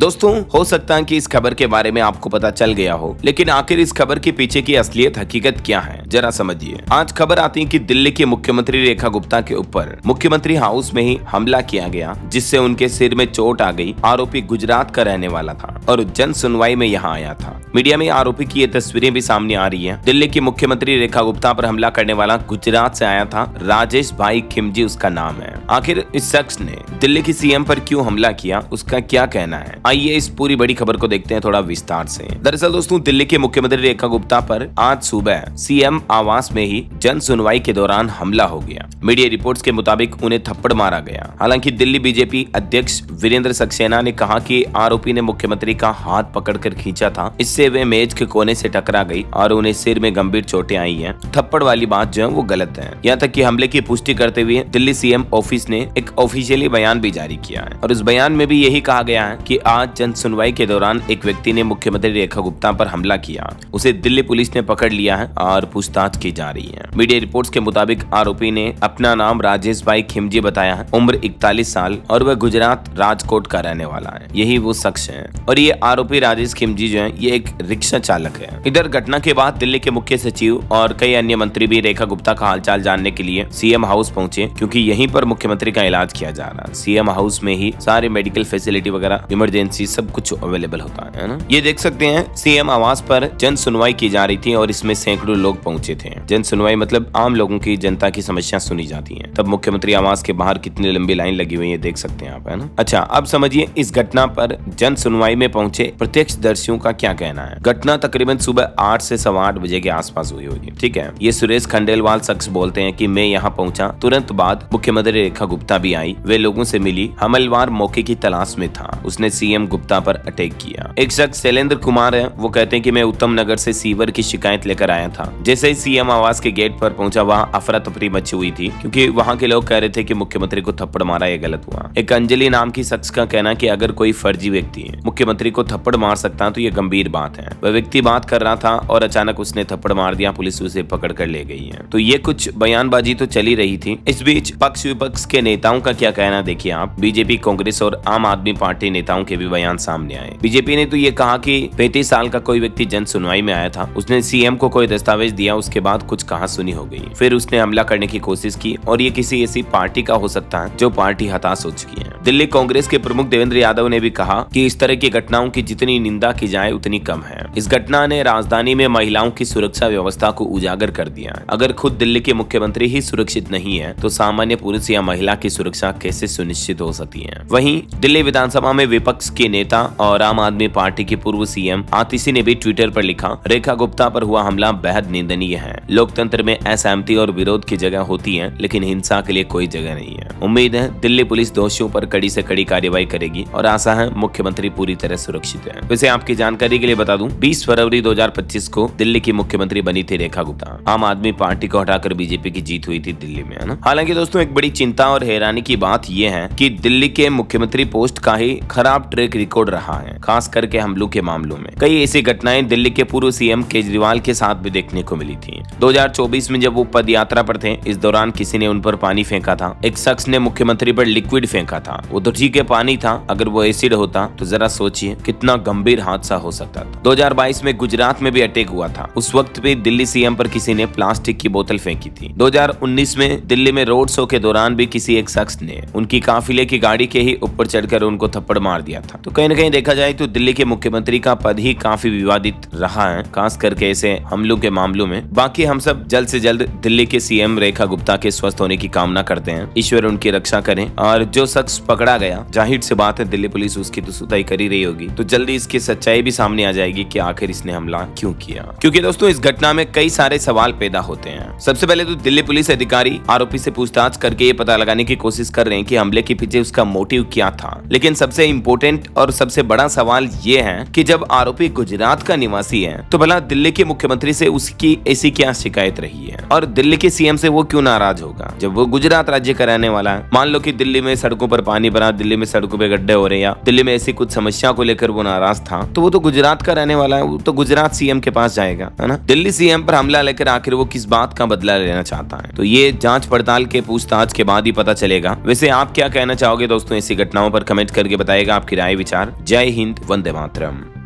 दोस्तों, हो सकता है कि इस खबर के बारे में आपको पता चल गया हो, लेकिन आखिर इस खबर के पीछे की असलियत हकीकत क्या है, जरा समझिए। आज खबर आती है कि दिल्ली की मुख्यमंत्री रेखा गुप्ता के ऊपर मुख्यमंत्री हाउस में ही हमला किया गया, जिससे उनके सिर में चोट आ गई। आरोपी गुजरात का रहने वाला था और जन सुनवाई में यहाँ आया था। मीडिया में आरोपी की ये तस्वीरें भी सामने आ रही है। दिल्ली की मुख्यमंत्री रेखा गुप्ता पर हमला करने वाला गुजरात से आया था। राजेश भाई खिमजी उसका नाम है। आखिर इस शख्स ने दिल्ली की सीएम पर क्यों हमला किया, उसका क्या कहना है, आइए इस पूरी बड़ी खबर को देखते हैं थोड़ा विस्तार से। दरअसल दोस्तों, दिल्ली के मुख्यमंत्री रेखा गुप्ता पर आज सुबह सीएम आवास में ही जन सुनवाई के दौरान हमला हो गया। मीडिया रिपोर्ट्स के मुताबिक उन्हें थप्पड़ मारा गया। हालांकि दिल्ली बीजेपी अध्यक्ष वीरेंद्र सक्सेना ने कहा कि आरोपी ने मुख्यमंत्री का हाथ पकड़कर खींचा था, इससे वे मेज के कोने से टकरा गई और उन्हें सिर में गंभीर चोटें आई हैं। थप्पड़ वाली बात जो है वो गलत है। यहाँ तक कि हमले की पुष्टि करते हुए दिल्ली सीएम ऑफिस ने एक ऑफिशियली बयान भी जारी किया है और उस बयान में भी यही कहा गया है कि आज जन सुनवाई के दौरान एक व्यक्ति ने मुख्यमंत्री रेखा गुप्ता पर हमला किया। उसे दिल्ली पुलिस ने पकड़ लिया है और पूछताछ की जा रही है। मीडिया रिपोर्ट्स के मुताबिक आरोपी ने अपना नाम राजेश भाई खिमजी बताया है। उम्र 41 साल और वह गुजरात राजकोट का रहने वाला है। यही वो शख्स है और ये आरोपी राजेश खिमजी जो है ये एक रिक्शा चालक है। इधर घटना के बाद दिल्ली के मुख्य सचिव और कई अन्य मंत्री भी रेखा गुप्ता का हालचाल जानने के लिए सीएम हाउस पहुंचे, क्योंकि यहीं पर मुख्यमंत्री का इलाज किया जा रहा है। सीएम हाउस में ही सारे मेडिकल फैसिलिटी वगैरह, इमरजेंसी सब कुछ अवेलेबल होता है ना। ये देख सकते हैं सीएम आवास पर जन सुनवाई की जा रही थी और इसमें सैकड़ों लोग पहुंचे थे। जन सुनवाई मतलब आम लोगों की, जनता की समस्या सुनी जाती है। तब मुख्यमंत्री आवास के बाहर कितनी लंबी लाइन लगी हुई है देख सकते हैं आप, है ना। अच्छा, अब समझिए इस घटना पर जन सुनवाई में पहुंचे प्रत्यक्षदर्शियों का क्या कहना है। घटना तकरीबन सुबह 8 से 8:15 बजे के आसपास हुई होगी, ठीक है। ये सुरेश खंडेलवाल शख्स बोलते हैं कि मैं यहाँ पहुंचा, तुरंत बाद मुख्यमंत्री रेखा गुप्ता भी आई। वे लोगों से मिली। हमलवार मौके की तलाश में था। उसने सीएम गुप्ता पर अटैक किया। एक शख्स शैलेंद्र कुमार है, वो कहते हैं कि मैं उत्तम नगर से सीवर की शिकायत लेकर आया था। जैसे ही सीएम आवास के गेट पर पहुंचा, वहाँ अफरा तफरी मची हुई थी, क्योंकि वहाँ के लोग कह रहे थे कि मुख्यमंत्री को थप्पड़ मारा, ये गलत हुआ। एक अंजलि नाम की शख्स का कहना कि अगर कोई फर्जी व्यक्ति मुख्यमंत्री को थप्पड़ मार सकता तो ये गंभीर बात है। वह व्यक्ति बात कर रहा था और अचानक उसने थप्पड़ मार दिया। पुलिस उसे पकड़ कर ले गई है। तो ये कुछ बयानबाजी तो चली रही थी। इस बीच पक्ष विपक्ष के नेताओं का क्या कहना देखिए आप। बीजेपी, कांग्रेस और आम आदमी पार्टी नेताओं के भी बयान सामने आए। बीजेपी ने तो ये कहा कि 35 साल का कोई व्यक्ति जन सुनवाई में आया था, उसने सीएम को कोई दस्तावेज दिया, उसके बाद कुछ कहा सुनी हो गई, फिर उसने हमला करने की कोशिश की और ये किसी ऐसी पार्टी का हो सकता है जो पार्टी हताश हो चुकी है। दिल्ली कांग्रेस के प्रमुख देवेंद्र यादव ने भी कहा कि इस तरह की घटनाओं की जितनी निंदा की जाए उतनी कम है। इस घटना ने राजधानी में महिलाओं की सुरक्षा व्यवस्था को उजागर कर दिया। अगर खुद दिल्ली के मुख्यमंत्री ही सुरक्षित नहीं है तो सामान्य पुरुष या महिला की सुरक्षा कैसे सुनिश्चित हो सकती है। वहीं दिल्ली विधानसभा में विपक्ष के नेता और आम आदमी पार्टी के पूर्व सीएम आतिशी ने भी ट्विटर पर लिखा, रेखा गुप्ता पर हुआ हमला बेहद निंदनीय है। लोकतंत्र में असहमति और विरोध की जगह होती है, लेकिन हिंसा के लिए कोई जगह नहीं है। उम्मीद है दिल्ली पुलिस दोषियों पर कड़ी से कड़ी कार्रवाई करेगी और आशा है मुख्यमंत्री पूरी तरह सुरक्षित है। वैसे आपकी जानकारी के लिए बता दूं, 20 फरवरी 2025 को दिल्ली की मुख्यमंत्री बनी थी रेखा गुप्ता। आम आदमी पार्टी को हटाकर बीजेपी की जीत हुई थी दिल्ली में, है ना। हालांकि दोस्तों, एक बड़ी चिंता और हैरानी की बात यह है कि दिल्ली के मुख्यमंत्री पोस्ट का ही खराब ट्रैक रिकॉर्ड रहा है, खास करके हमलों के मामलों में। कई ऐसी घटनाएं दिल्ली के पूर्व सीएम केजरीवाल के साथ भी देखने को मिली थी। 2024 में जब वो पद यात्रा पर थे, इस दौरान किसी ने उन पर पानी फेंका था। एक शख्स ने मुख्यमंत्री पर लिक्विड फेंका था। वो तो ठीक है पानी था, अगर वो एसिड होता तो जरा सोचिए कितना गंभीर हादसा हो सकता था। 2022 में गुजरात में भी अटैक हुआ था। उस वक्त भी दिल्ली सीएम पर किसी ने प्लास्टिक की बोतल फेंकी थी। 2019 में दिल्ली में रोड शो के दौरान भी किसी एक शख्स ने उनकी काफिले की गाड़ी के ही ऊपर चढ़कर उनको थप्पड़ मार दिया था। तो कहीं न कहीं देखा जाए तो दिल्ली के मुख्यमंत्री का पद ही काफी विवादित रहा है, खास करके ऐसे हमलों के मामलों में। बाकी हम सब जल्द से जल्द दिल्ली के सीएम रेखा गुप्ता के स्वस्थ होने की कामना करते हैं। ईश्वर उनकी रक्षा करें। और जो शख्स पकड़ा गया, जाहिर सी बात है दिल्ली पुलिस उसकी तो सुताई कर ही रही होगी, तो जल्दी इसकी सच्चाई भी सामने आ जाएगी कि आखिर इसने हमला क्यों किया। क्योंकि दोस्तों, इस घटना में कई सारे सवाल पैदा होते हैं। सबसे पहले तो दिल्ली पुलिस अधिकारी आरोपी से पूछताछ करके ये पता लगाने की कोशिश कर रहे हैं कि हमले के पीछे उसका मोटिव क्या था। लेकिन सबसे इम्पोर्टेंट और सबसे बड़ा सवाल ये है कि जब आरोपी गुजरात का निवासी है, तो भला दिल्ली के मुख्यमंत्री से उसकी ऐसी क्या शिकायत रही है और दिल्ली के सीएम से वो क्यों नाराज होगा जब वो गुजरात राज्य का रहने वाला है। मान लो कि दिल्ली में सड़कों पर पानी भरा, दिल्ली में सड़कों पे गड्ढे हो रहे, या दिल्ली में ऐसी कुछ समस्या को लेकर वो नाराज था, तो वो तो गुजरात का रहने वाला है, वो तो गुजरात सीएम के पास जाएगा, है ना। दिल्ली सीएम पर हमला लेकर आखिर वो किस बात का बदला लेना चाहता है, तो ये जांच पड़ताल के पूछताछ के बाद ही पता चलेगा। वैसे आप क्या कहना चाहोगे दोस्तों ऐसी घटनाओं पर? कमेंट करके बताइएगा। आपकी राय विचार। जय हिंद, वंदे मातरम।